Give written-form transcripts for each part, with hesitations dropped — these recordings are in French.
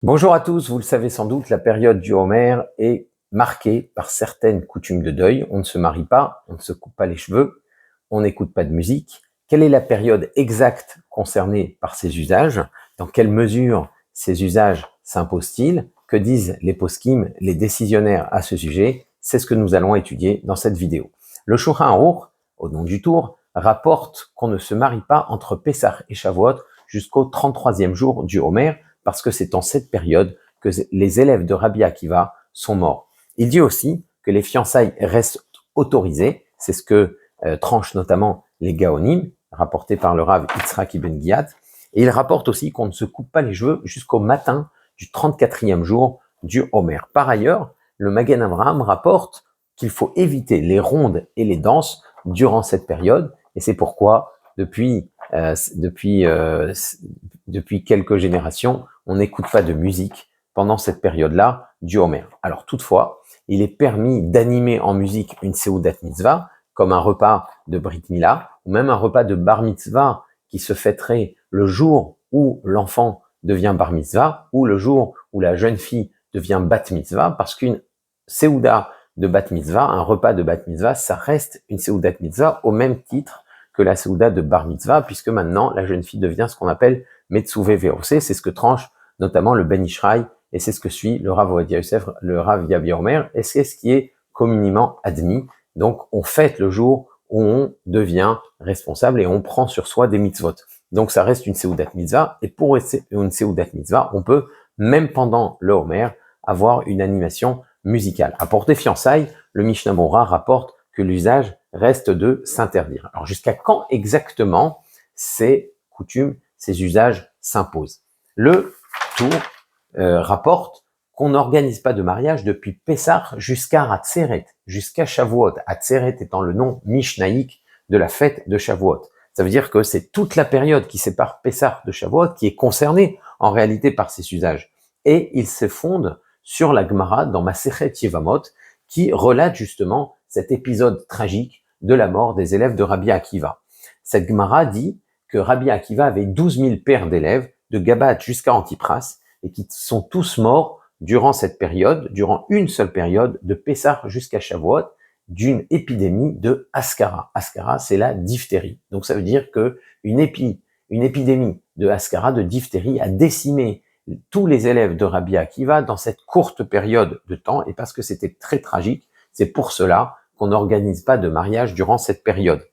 Bonjour à tous, vous le savez sans doute, la période du Homer est marquée par certaines coutumes de deuil. On ne se marie pas, on ne se coupe pas les cheveux, on n'écoute pas de musique. Quelle est la période exacte concernée par ces usages? Dans quelle mesure ces usages s'imposent-ils? Que disent les poskim, les décisionnaires à ce sujet? C'est ce que nous allons étudier dans cette vidéo. Le Shulchan Aruch, au nom du tour, rapporte qu'on ne se marie pas entre Pessah et Shavuot jusqu'au 33e jour du Homer, parce que c'est en cette période que les élèves de Rabbi Akiva sont morts. Il dit aussi que les fiançailles restent autorisées, c'est ce que tranchent notamment les Gaonim, rapportés par le Rav Yitzhak Ibn Giyat, et il rapporte aussi qu'on ne se coupe pas les cheveux jusqu'au matin du 34e jour du Homer. Par ailleurs, le Magen Avraham rapporte qu'il faut éviter les rondes et les danses durant cette période, et c'est pourquoi depuis quelques générations, on n'écoute pas de musique pendant cette période-là du Homer. Alors toutefois, il est permis d'animer en musique une Seudat Mitzvah, comme un repas de Brit Mila, ou même un repas de Bar Mitzvah qui se fêterait le jour où l'enfant devient Bar Mitzvah, ou le jour où la jeune fille devient Bat Mitzvah, parce qu'une Seuda de Bat Mitzvah, un repas de Bat Mitzvah, ça reste une Seudat Mitzvah au même titre que la Seuda de Bar Mitzvah, puisque maintenant la jeune fille devient ce qu'on appelle Metzuvé Ve'osé, c'est ce que tranche notamment le Ben Ishraï, et c'est ce que suit le Rav Ovadia Yosef, le Rav Yavi Omer, et c'est ce qui est communément admis. Donc on fête le jour où on devient responsable et on prend sur soi des mitzvot. Donc ça reste une Seudat Mitzvah, et pour une Seudat Mitzvah, on peut, même pendant le Homer, avoir une animation musicale. À portée fiançailles, le Mishnah Bora rapporte que l'usage reste de s'interdire. Alors jusqu'à quand exactement ces coutumes, ces usages s'imposent? Le Tour rapporte qu'on n'organise pas de mariage depuis Pessah jusqu'à Atzeret, jusqu'à Shavuot. Atzeret étant le nom mishnaïque de la fête de Shavuot. Ça veut dire que c'est toute la période qui sépare Pessah de Shavuot qui est concernée en réalité par ces usages. Et il se fonde sur la Gemara dans Masechet Yevamot qui relate justement cet épisode tragique de la mort des élèves de Rabbi Akiva. Cette Gemara dit que Rabbi Akiva avait 12 000 pères d'élèves, de Gabat jusqu'à Antipras, et qui sont tous morts durant cette période, durant une seule période, de Pessah jusqu'à Shavuot, d'une épidémie de Ascara. Ascara, c'est la diphtérie. Donc ça veut dire que une épidémie de Ascara, de diphtérie, a décimé tous les élèves de Rabbi Akiva dans cette courte période de temps, et parce que c'était très tragique, c'est pour cela qu'on n'organise pas de mariage durant cette période.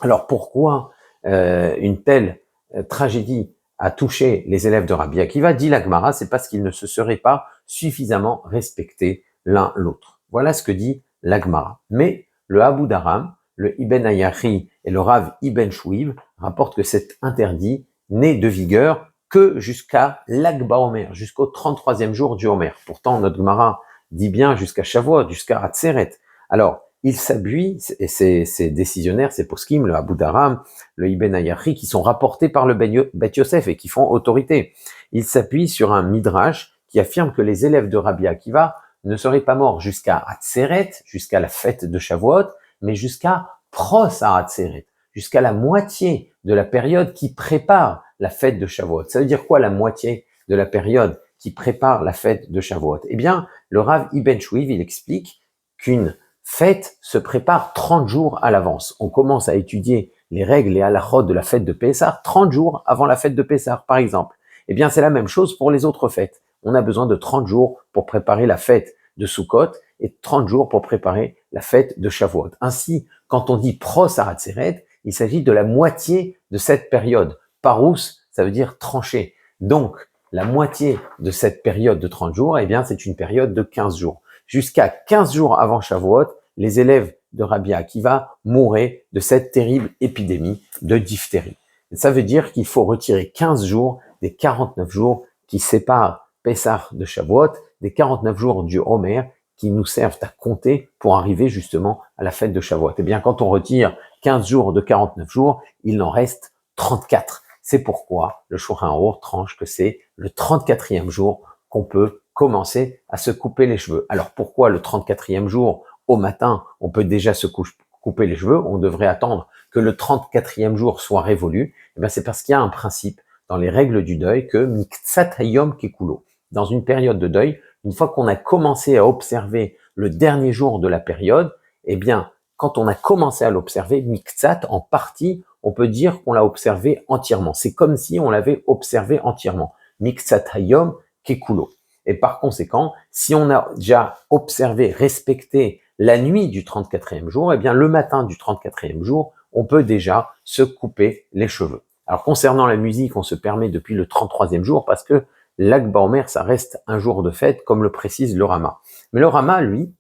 Alors pourquoi une telle tragédie a touché les élèves de Rabbi Akiva? Dit la Gemara, c'est parce qu'ils ne se seraient pas suffisamment respectés l'un l'autre. Voilà ce que dit la Gemara. Mais le Abu Dharam, le Ibn Ayachi et le Rav Ibn Shouib rapportent que cet interdit n'est de vigueur que jusqu'à l'Agba Omer, jusqu'au 33e jour du Homer. Pourtant, notre Gemara dit bien jusqu'à Shavuot, jusqu'à Atzeret. Alors, il s'appuie, et ces décisionnaires, ces poskim, le Abu Dharam, le Ibn Ayachi, qui sont rapportés par le Bet Yosef et qui font autorité. Il s'appuie sur un midrash qui affirme que les élèves de Rabbi Akiva ne seraient pas morts jusqu'à Atzeret, jusqu'à la fête de Shavuot, mais jusqu'à Pros à Atzeret, jusqu'à la moitié de la période qui prépare la fête de Shavuot. Ça veut dire quoi la moitié de la période qui prépare la fête de Shavuot? Eh bien, le Rav Ibn Shouiv, il explique qu'une fête se prépare 30 jours à l'avance. On commence à étudier les règles et halachot de la fête de Pessah 30 jours avant la fête de Pessah, par exemple. Eh bien, c'est la même chose pour les autres fêtes. On a besoin de 30 jours pour préparer la fête de Sukkot et 30 jours pour préparer la fête de Shavuot. Ainsi, quand on dit Pros Haratzeret, il s'agit de la moitié de cette période. Parous, ça veut dire tranché. Donc, la moitié de cette période de 30 jours, eh bien, c'est une période de 15 jours. Jusqu'à 15 jours avant Shavuot, les élèves de Rabbi Akiva mouraient de cette terrible épidémie de diphtérie. Et ça veut dire qu'il faut retirer 15 jours des 49 jours qui séparent Pessah de Shavuot, des 49 jours du Homer qui nous servent à compter pour arriver justement à la fête de Shavuot. Eh bien, quand on retire 15 jours de 49 jours, il en reste 34. C'est pourquoi le Shulchan Aruch tranche que c'est le 34e jour qu'on peut commencer à se couper les cheveux. Alors pourquoi le 34e jour au matin, on peut déjà se couper les cheveux? On devrait attendre que le 34e jour soit révolu. Eh bien, c'est parce qu'il y a un principe dans les règles du deuil que Miktsat Hayom Kekulo. dans une période de deuil, une fois qu'on a commencé à observer le dernier jour de la période, eh bien, quand on a commencé à l'observer, miktsat, en partie, on peut dire qu'on l'a observé entièrement. C'est comme si on l'avait observé entièrement. Miktsat hayom kekulo. Et par conséquent, si on a déjà observé, respecté la nuit du 34e jour, eh bien, le matin du 34e jour, on peut déjà se couper les cheveux. Alors, concernant la musique, on se permet depuis le 33e jour parce que l'Ag Baomer, ça reste un jour de fête, comme le précise le Rama. Mais le Rama, lui,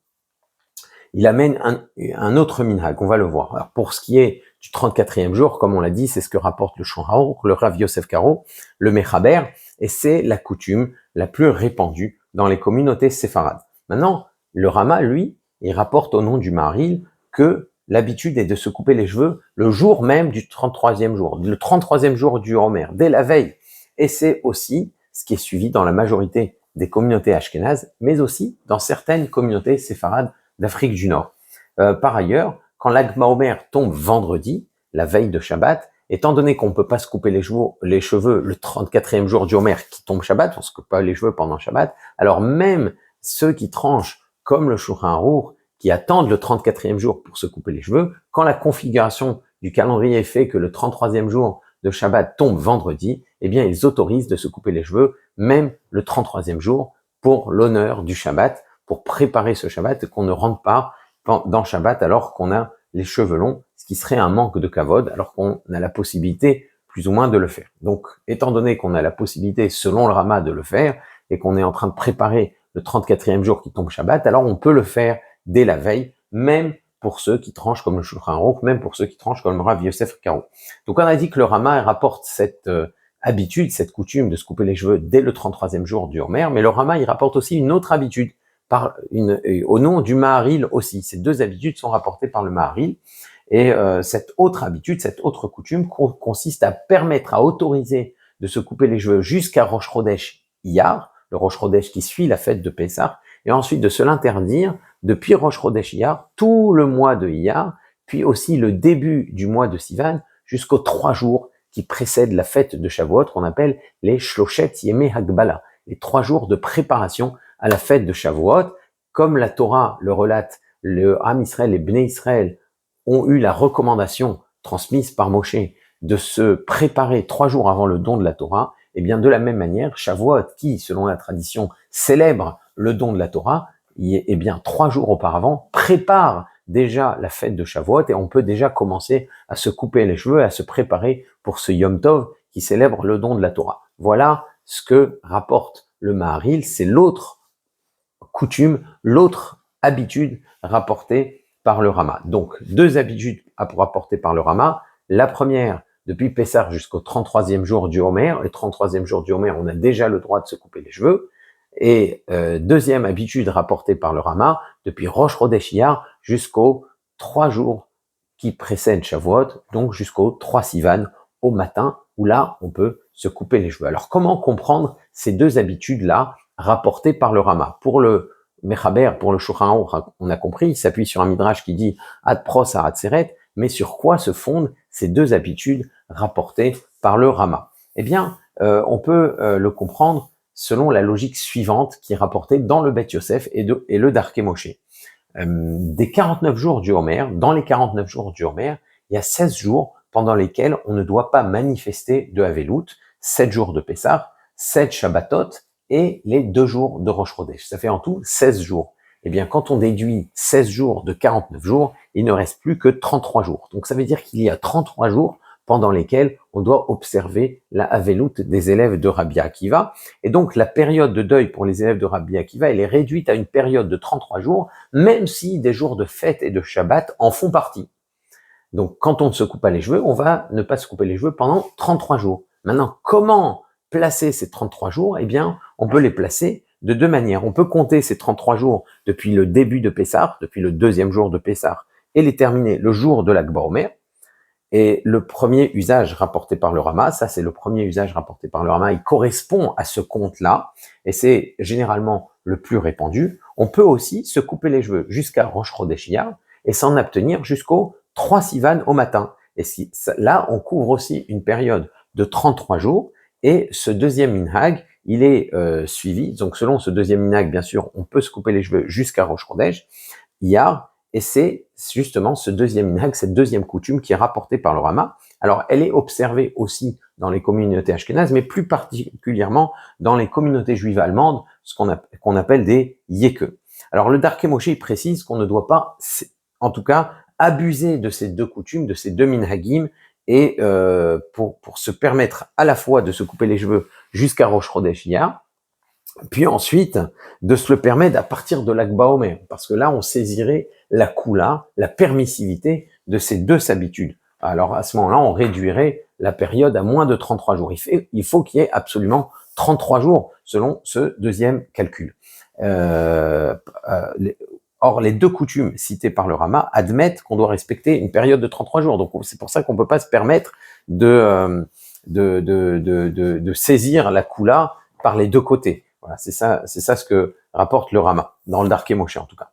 il amène un autre minhag, on va le voir. Alors, pour ce qui est du 34e jour, comme on l'a dit, c'est ce que rapporte le Shulchan Aruch, le Rav Yosef Karo, le Mechaber, et c'est la coutume la plus répandue dans les communautés séfarades. Maintenant, le Rama, lui, il rapporte au nom du Maharil que l'habitude est de se couper les cheveux le jour même du 33e jour, le 33e jour du Homer, dès la veille. Et c'est aussi ce qui est suivi dans la majorité des communautés ashkénazes, mais aussi dans certaines communautés séfarades d'Afrique du Nord. Par ailleurs, quand l'Ag Baomer tombe vendredi, la veille de Shabbat, étant donné qu'on ne peut pas se couper les cheveux le 34e jour du Homer qui tombe Shabbat, on ne se coupe pas les cheveux pendant Shabbat, alors même ceux qui tranchent comme le Shulchan Aruch, qui attendent le 34e jour pour se couper les cheveux, quand la configuration du calendrier fait que le 33e jour de Shabbat tombe vendredi, eh bien ils autorisent de se couper les cheveux même le 33e jour pour l'honneur du Shabbat, pour préparer ce Shabbat et qu'on ne rentre pas dans Shabbat alors qu'on a les cheveux longs, ce qui serait un manque de kavod alors qu'on a la possibilité plus ou moins de le faire. Donc, étant donné qu'on a la possibilité, selon le Rama, de le faire et qu'on est en train de préparer le 34e jour qui tombe Shabbat, alors on peut le faire dès la veille, même pour ceux qui tranchent comme le Shulchan Aruch, même pour ceux qui tranchent comme le Rav Yosef Karo. Donc, on a dit que le Rama rapporte cette habitude, cette coutume de se couper les cheveux dès le 33e jour du Homer, mais le Rama, il rapporte aussi une autre habitude, au nom du Maharil aussi. Ces deux habitudes sont rapportées par le Maharil. Et cette autre habitude, cette autre coutume consiste à permettre, à autoriser de se couper les cheveux jusqu'à Rosh Chodesh Iyar, le Rosh Chodesh qui suit la fête de Pessah, et ensuite de se l'interdire depuis Rosh Chodesh Iyar, tout le mois de Iyar, puis aussi le début du mois de Sivan, jusqu'aux 3 jours qui précèdent la fête de Shavuot, qu'on appelle les Shloshet Yemei Hagbala, les 3 jours de préparation à la fête de Shavuot. Comme la Torah le relate, le Ham Israël et Bnei Israël ont eu la recommandation transmise par Moshe de se préparer 3 jours avant le don de la Torah, et bien de la même manière, Shavuot, qui, selon la tradition, célèbre le don de la Torah, et bien 3 jours auparavant, prépare déjà la fête de Shavuot, et on peut déjà commencer à se couper les cheveux, à se préparer pour ce Yom Tov qui célèbre le don de la Torah. Voilà ce que rapporte le Maharil, c'est l'autre coutume, l'autre habitude rapportée par le Rama. Donc, 2 habitudes à rapporter par le Rama. La première, depuis Pessah jusqu'au 33e jour du Homer. Le 33e jour du Homer, on a déjà le droit de se couper les cheveux. Et deuxième habitude rapportée par le Rama, depuis Rosh Chodesh Iyar jusqu'aux 3 jours qui précèdent Shavuot, donc jusqu'au 3 Sivan au matin, où là, on peut se couper les cheveux. Alors, comment comprendre ces 2 habitudes-là rapportées par le Rama? Pour le Mechaber, pour le Shulchan Aruch, on a compris, il s'appuie sur un midrash qui dit Ad pros Ad seret, mais sur quoi se fondent ces 2 habitudes rapportées par le Rama? Eh bien, on peut le comprendre selon la logique suivante qui est rapportée dans le Bet Yosef et le Darkei Moshe. Des 49 jours du Homer, dans les 49 jours du Homer, il y a 16 jours pendant lesquels on ne doit pas manifester de Havelut, 7 jours de Pessah, 7 Shabbatot et les 2 jours de Rosh Chodesh. Ça fait en tout 16 jours. Eh bien, quand on déduit 16 jours de 49 jours, il ne reste plus que 33 jours. Donc ça veut dire qu'il y a 33 jours pendant lesquels on doit observer la Havelut des élèves de Rabbi Akiva. Et donc, la période de deuil pour les élèves de Rabbi Akiva, elle est réduite à une période de 33 jours, même si des jours de fête et de Shabbat en font partie. Donc, quand on ne se coupe pas les cheveux, on va ne pas se couper les cheveux pendant 33 jours. Maintenant, comment placer ces 33 jours? Eh bien, on peut les placer de 2 manières. On peut compter ces 33 jours depuis le début de Pessah, depuis le 2e jour de Pessah, et les terminer le jour de l'Ag Baomer. Et le premier usage rapporté par le Rama, ça c'est le premier usage rapporté par le Rama, il correspond à ce compte-là, et c'est généralement le plus répandu. On peut aussi se couper les cheveux jusqu'à Rosh Chodesh Iyar et s'en abstenir jusqu'au 3 Sivan au matin. Et là, on couvre aussi une période de 33 jours, et ce deuxième minhag, il est suivi. Donc selon ce deuxième minhag, bien sûr, on peut se couper les cheveux jusqu'à Rosh Chodesh, Iyar, et c'est justement ce deuxième minhag, cette deuxième coutume qui est rapportée par le Rama. Alors elle est observée aussi dans les communautés ashkénazes, mais plus particulièrement dans les communautés juives allemandes, ce qu'on appelle des yeke. Alors le Darkei Moshe, il précise qu'on ne doit pas, en tout cas, abuser de ces deux coutumes, de ces deux minhagim, et pour se permettre à la fois de se couper les cheveux jusqu'à Rosh Chodesh Iyar, puis ensuite de se le permettre à partir de l'Akba Omer, parce que là on saisirait la koula, la permissivité de ces deux habitudes. Alors à ce moment-là, on réduirait la période à moins de 33 jours. Il faut qu'il y ait absolument 33 jours selon ce deuxième calcul. Or, les deux coutumes citées par le Rama admettent qu'on doit respecter une période de 33 jours. Donc, c'est pour ça qu'on peut pas se permettre de saisir la koula par les deux côtés. Voilà, c'est ça ce que rapporte le Rama, dans le Darkei Moshe en tout cas.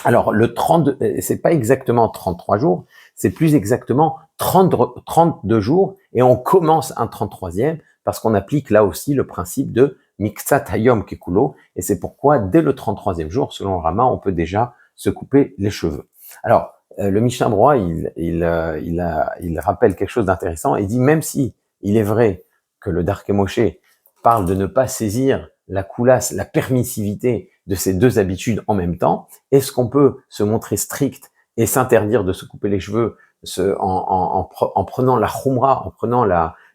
Alors, le 32, c'est pas exactement 33 jours, c'est plus exactement 32 jours, et on commence un 33e, parce qu'on applique là aussi le principe de Miksat Hayom Kekulo, et c'est pourquoi, dès le 33e jour, selon le Rama, on peut déjà se couper les cheveux. Alors, le Mishnah Brura, il rappelle quelque chose d'intéressant, il dit, même si il est vrai que le Darkei Moshe parle de ne pas saisir la coulasse, la permissivité de ces deux habitudes en même temps, est-ce qu'on peut se montrer strict et s'interdire de se couper les cheveux en prenant la khumra, en prenant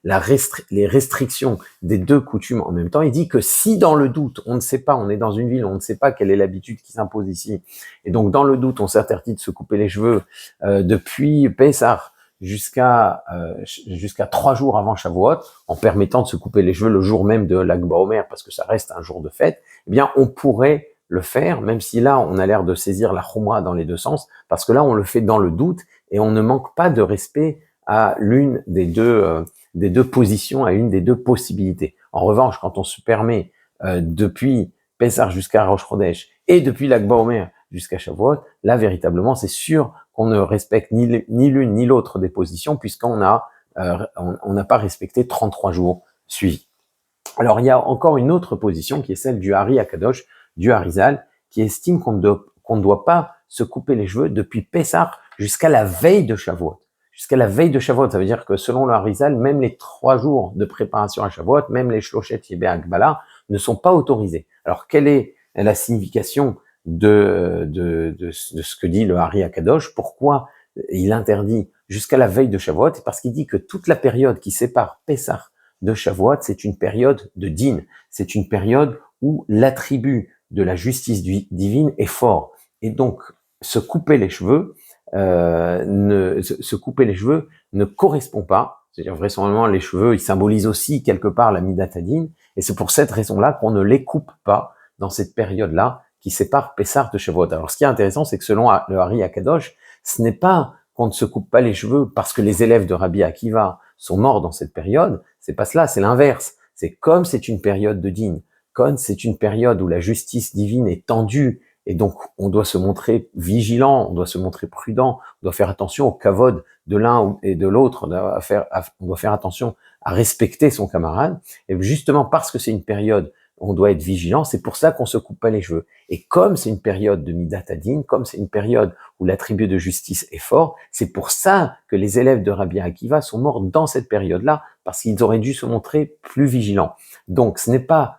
les restrictions des deux coutumes en même temps? Il dit que si dans le doute, on ne sait pas, on est dans une ville, on ne sait pas quelle est l'habitude qui s'impose ici, et donc dans le doute, on s'interdit de se couper les cheveux depuis Pessah jusqu'à 3 jours avant Shavuot, en permettant de se couper les cheveux le jour même de l'Akba Omer, parce que ça reste un jour de fête, eh bien on pourrait le faire, même si là on a l'air de saisir la khumra dans les deux sens, parce que là on le fait dans le doute, et on ne manque pas de respect à l'une des deux positions, à une des deux possibilités. En revanche, quand on se permet depuis Pessah jusqu'à Rosh Chodesh, et depuis l'Akba Omer jusqu'à Shavuot, là véritablement c'est sûr qu'on ne respecte ni l'une ni l'autre des positions, puisqu'on n'a pas respecté 33 jours suivis. Alors il y a encore une autre position qui est celle du Hari Akadosh, du Harizal, qui estime qu'on ne doit pas se couper les cheveux depuis Pessah jusqu'à la veille de Shavuot. Jusqu'à la veille de Shavuot, ça veut dire que selon le Harizal, même les 3 jours de préparation à Shavuot, même les Shloshet Yemei Hagbala, ne sont pas autorisés. Alors quelle est la signification de ce que dit le Hari Akadosh? Pourquoi il interdit jusqu'à la veille de Shavuot? C'est parce qu'il dit que toute la période qui sépare Pessah de Shavuot, c'est une période de din, c'est une période où l'attribut de la justice divine est fort. Et donc, se couper les cheveux ne correspond pas. C'est-à-dire, vraisemblablement, les cheveux, ils symbolisent aussi quelque part la Midat Hadin, et c'est pour cette raison-là qu'on ne les coupe pas dans cette période-là qui sépare Pessah de Shavuot. Alors, ce qui est intéressant, c'est que selon le Hari Akadosh, ce n'est pas qu'on ne se coupe pas les cheveux parce que les élèves de Rabbi Akiva sont morts dans cette période, c'est pas cela, c'est l'inverse. C'est comme c'est une période de din, comme c'est une période où la justice divine est tendue, et donc on doit se montrer vigilant, on doit se montrer prudent, on doit faire attention au kavod de l'un et de l'autre, on doit faire attention à respecter son camarade, et justement parce que c'est une période on doit être vigilant, c'est pour ça qu'on se coupe pas les cheveux. Et comme c'est une période de Midat Hadin, comme c'est une période où l'attribut de justice est fort, c'est pour ça que les élèves de Rabbi Akiva sont morts dans cette période-là, parce qu'ils auraient dû se montrer plus vigilants. Donc ce n'est pas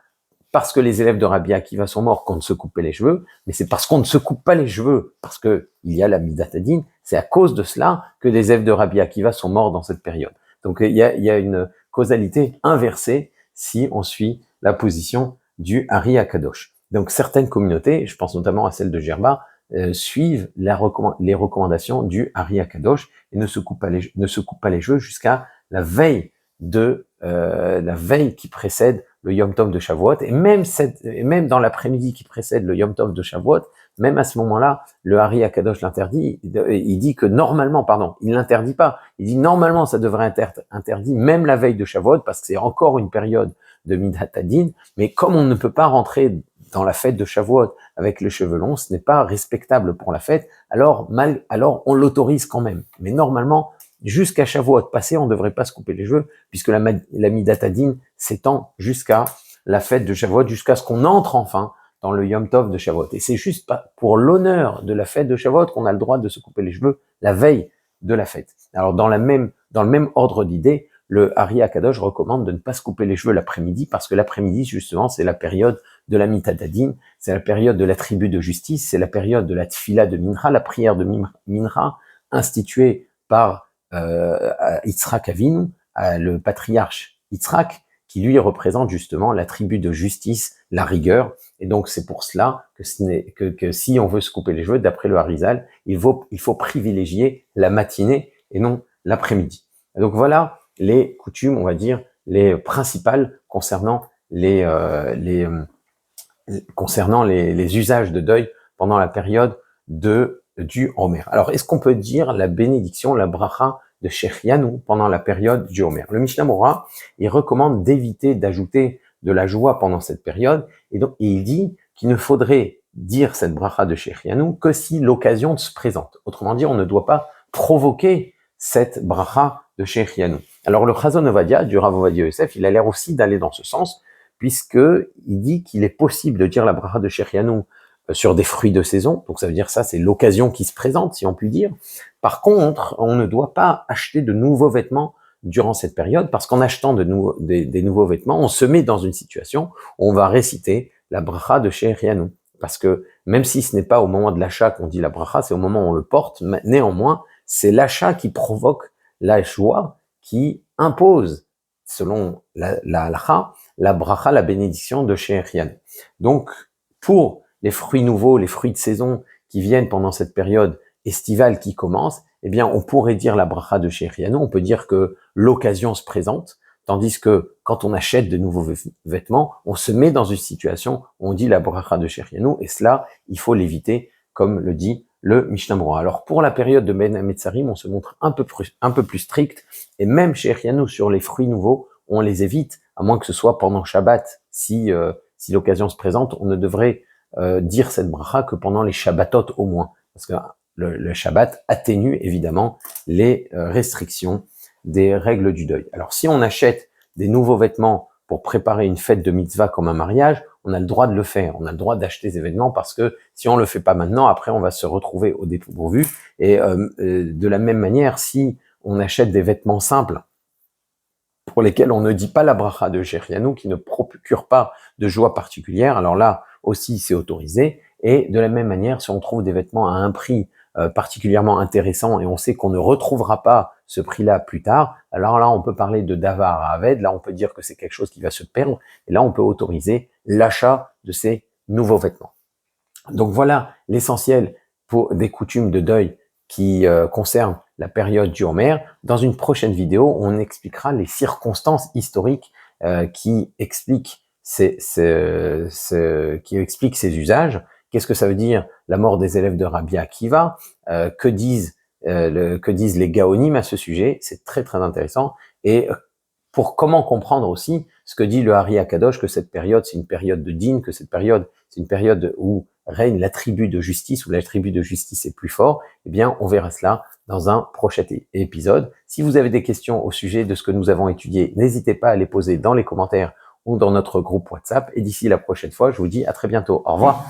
parce que les élèves de Rabbi Akiva sont morts qu'on ne se coupe pas les cheveux, mais c'est parce qu'on ne se coupe pas les cheveux, parce que il y a la Midat Hadin, c'est à cause de cela que les élèves de Rabbi Akiva sont morts dans cette période. Donc il y a une causalité inversée si on suit la position du Hari Akadosh. Donc certaines communautés, je pense notamment à celle de Gerba, suivent les recommandations du Hari Akadosh et ne se coupent pas les cheveux jusqu'à la veille qui précède le Yom Tov de Shavuot, et même dans l'après-midi qui précède le Yom Tov de Shavuot, même à ce moment-là, le Hari Akadosh l'interdit. Il dit que normalement, il l'interdit pas. Il dit normalement ça devrait être interdit même la veille de Shavuot, parce que c'est encore une période de Midat Hadin, mais comme on ne peut pas rentrer dans la fête de Shavuot avec les cheveux longs, ce n'est pas respectable pour la fête, alors on l'autorise quand même. Mais normalement, jusqu'à Shavuot passé, on ne devrait pas se couper les cheveux, puisque la Midat Hadin s'étend jusqu'à la fête de Shavuot jusqu'à ce qu'on entre enfin dans le Yom Tov de Shavuot. Et c'est juste pas pour l'honneur de la fête de Shavuot qu'on a le droit de se couper les cheveux la veille de la fête. Alors dans le même ordre d'idée, le Ari Akadosh recommande de ne pas se couper les cheveux l'après-midi parce que l'après-midi justement c'est la période de la mitadadin, c'est la période de la tribu de justice, c'est la période de la tfila de Mincha, la prière de Mincha instituée par Yitzhak Avinu, le patriarche Yitzhak, qui lui représente justement la tribu de justice, la rigueur. Et donc c'est pour cela que si on veut se couper les cheveux, d'après le Harizal, il faut privilégier la matinée et non l'après-midi. Donc voilà les coutumes, on va dire, les principales concernant les usages de deuil pendant la période du Homer. Alors, est-ce qu'on peut dire la bénédiction, la bracha de Shechianu pendant la période du Homer? Le Mishnah Mora, il recommande d'éviter d'ajouter de la joie pendant cette période, et donc il dit qu'il ne faudrait dire cette bracha de Shechianu que si l'occasion se présente. Autrement dit, on ne doit pas provoquer cette bracha de Shechianu. Alors, le Chazon Ovadia, du Rav Ovadia Yosef, il a l'air aussi d'aller dans ce sens, puisque il dit qu'il est possible de dire la bracha de Shechianu sur des fruits de saison, donc ça veut dire ça, c'est l'occasion qui se présente, si on peut dire. Par contre, on ne doit pas acheter de nouveaux vêtements durant cette période, parce qu'en achetant des nouveaux vêtements, on se met dans une situation où on va réciter la bracha de Shechianu, parce que même si ce n'est pas au moment de l'achat qu'on dit la bracha, c'est au moment où on le porte, néanmoins, c'est l'achat qui provoque la joie, qui impose, selon la halakha, la bracha, la bénédiction de Shechianu. Donc, pour les fruits nouveaux, les fruits de saison qui viennent pendant cette période estivale qui commence, eh bien, on pourrait dire la bracha de Shechianu, on peut dire que l'occasion se présente, tandis que quand on achète de nouveaux vêtements, on se met dans une situation où on dit la bracha de Shechianu, et cela, il faut l'éviter, comme le dit le Mishnah Mora. Alors, pour la période de Ben Hametzarim, on se montre un peu plus strict, et même Shechianu sur les fruits nouveaux, on les évite, à moins que ce soit pendant Shabbat. Si l'occasion se présente, on ne devrait dire cette bracha que pendant les Shabbatot au moins, parce que le Shabbat atténue évidemment les restrictions des règles du deuil. Alors si on achète des nouveaux vêtements pour préparer une fête de mitzvah comme un mariage, on a le droit de le faire, on a le droit d'acheter ces vêtements parce que si on le fait pas maintenant, après on va se retrouver au dépourvu. Et de la même manière, si on achète des vêtements simples pour lesquels on ne dit pas la bracha de Shechianu, qui ne procure pas de joie particulière, alors là aussi c'est autorisé. Et de la même manière, si on trouve des vêtements à un prix particulièrement intéressant et on sait qu'on ne retrouvera pas ce prix-là plus tard, alors là on peut parler de davar à aved, là on peut dire que c'est quelque chose qui va se perdre, et là on peut autoriser l'achat de ces nouveaux vêtements. Donc voilà l'essentiel pour des coutumes de deuil qui concernent la période du Homer. Dans une prochaine vidéo, on expliquera les circonstances historiques qui expliquent ces usages. Qu'est-ce que ça veut dire la mort des élèves de Rabbi Akiva? Que disent les gaonim à ce sujet? C'est très très intéressant. Et pour comment comprendre aussi ce que dit le Ari Akadosh, que cette période c'est une période de din, que cette période c'est une période où règne l'attribut de justice, où l'attribut de justice est plus fort, eh bien on verra cela dans un prochain épisode. Si vous avez des questions au sujet de ce que nous avons étudié, n'hésitez pas à les poser dans les commentaires ou dans notre groupe WhatsApp. Et d'ici la prochaine fois, je vous dis à très bientôt. Au revoir.